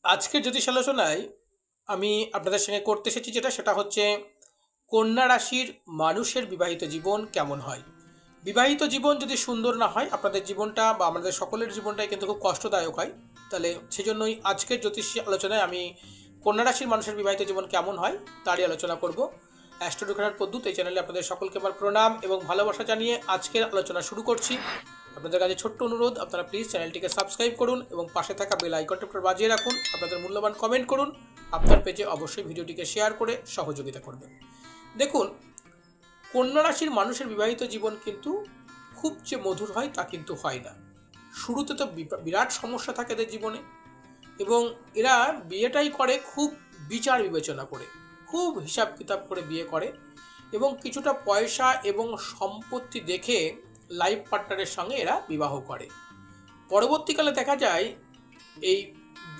আজকের জ্যোতিষ আলোচনায় আমি আপনাদের সঙ্গে করতে এসেছি সেটা হচ্ছে কন্যা রাশির মানুষের বিবাহিত জীবন কেমন হয়। বিবাহিত জীবন যদি সুন্দর না হয়, আপনাদের জীবনটা বা আমাদের সকলের জীবনটাই কিন্তু খুব কষ্টদায়ক হয়। তাহলে সেজন্যই আজকের জ্যোতিষ আলোচনায় আমি কন্যা রাশির মানুষের বিবাহিত জীবন কেমন হয় তারই আলোচনা করব। অ্যাস্ট্রো পদ্ধতি এই চ্যানেলে আপনাদের সকলকে আমার প্রণাম এবং ভালোবাসা জানিয়ে আজকের আলোচনা শুরু করছি। আপনাদের কাছে ছোট্ট অনুরোধ, আপনারা প্লিজ চ্যানেলটিকে সাবস্ক্রাইব করুন এবং পাশে থাকা বেল আইকনটি বাজিয়ে রাখুন। আপনাদের মূল্যবান কমেন্ট করুন। আপনার পেজে অবশ্যই ভিডিওটিকে শেয়ার করে সহযোগিতা করবেন। দেখুন, কন্যা রাশির মানুষের বিবাহিত জীবন কিন্তু খুব যে মধুর হয় তা কিন্তু হয় না। শুরুতে তো বিরাট সমস্যা থাকে এদের জীবনে, এবং এরা বিয়েটাই করে খুব বিচার বিবেচনা করে, খুব হিসাব কিতাব করে বিয়ে করে, এবং কিছুটা পয়সা এবং সম্পত্তি দেখে লাইফ পার্টনারের সঙ্গে এরা বিবাহ করে। পরবর্তীকালে দেখা যায় এই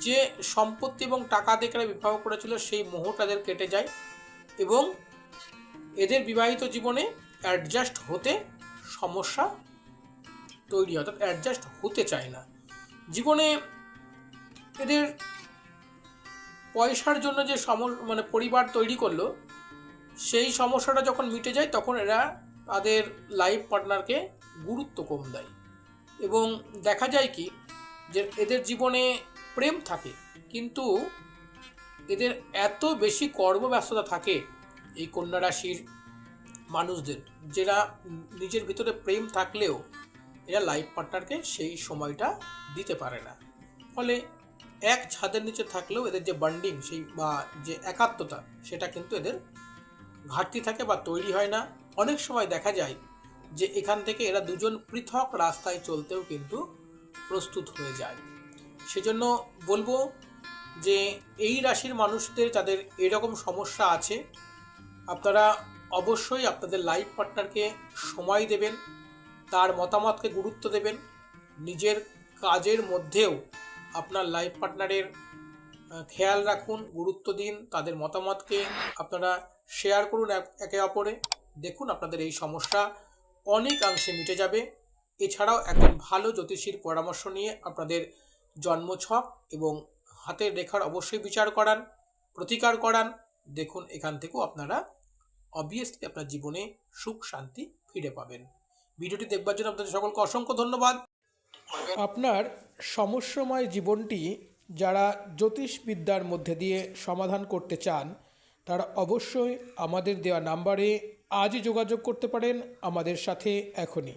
যে সম্পত্তি এবং টাকা দেখে এরা বিবাহ করেছিল সেই মোহটা এদের কেটে যায়, এবং এদের বিবাহিত জীবনে অ্যাডজাস্ট হতে সমস্যা তৈরি হয়, অর্থাৎ অ্যাডজাস্ট হতে চায় না জীবনে। এদের পয়সার জন্য যে পরিবার তৈরি করলো, সেই সমস্যাটা যখন মিটে যায় তখন এরা তাদের লাইফ পার্টনারকে গুরুত্ব কম দেয়, এবং দেখা যায় কি যে এদের জীবনে প্রেম থাকে কিন্তু এদের এত বেশি কর্মব্যস্ততা থাকে এই কন্যা রাশির মানুষদের, যারা নিজের ভিতরে প্রেম থাকলেও এরা লাইফ পার্টনারকে সেই সময়টা দিতে পারে না। ফলে এক ছাদের নিচে থাকলেও এদের যে বন্ডিং সেই বা যে একাত্মতা সেটা কিন্তু এদের ঘাটতি থাকে বা তৈরি হয় না। অনেক সময় দেখা যায় যে এখান থেকে এরা দুজন পৃথক রাস্তায় চলতেও কিন্তু প্রস্তুত হয়ে যায়। সেজন্য বলবো যে এই রাশির মানুষদের যাদের এরকম সমস্যা আছে, আপনারা অবশ্যই আপনাদের লাইফ পার্টনারকে সময় দেবেন, তার মতামতকে গুরুত্ব দেবেন। নিজের কাজের মধ্যেও আপনার লাইফ পার্টনারের খেয়াল রাখুন, গুরুত্ব দিন, তাদের মতামতকে আপনারা শেয়ার করুন একে অপরে। দেখুন আপনাদের এই সমস্যা অনেকাংশে মিটে যাবে। এছাড়াও একজন ভালো জ্যোতিষীর পরামর্শ নিয়ে আপনাদের জন্মছক এবং হাতের রেখার অবশ্যই বিচার করান, প্রতিকার করান। দেখুন এখান থেকেও আপনারা অবভিয়াসলি আপনার জীবনে সুখ শান্তি ফিরে পাবেন। ভিডিওটি দেখবার জন্য আপনাদের সকলকে অসংখ্য ধন্যবাদ। আপনার সমস্যাময় জীবনটি যারা জ্যোতিষবিদ্যার মধ্যে দিয়ে সমাধান করতে চান, তারা অবশ্যই আমাদের দেওয়া নাম্বারে আজই যোগাযোগ করতে পারেন আমাদের সাথে এখনই।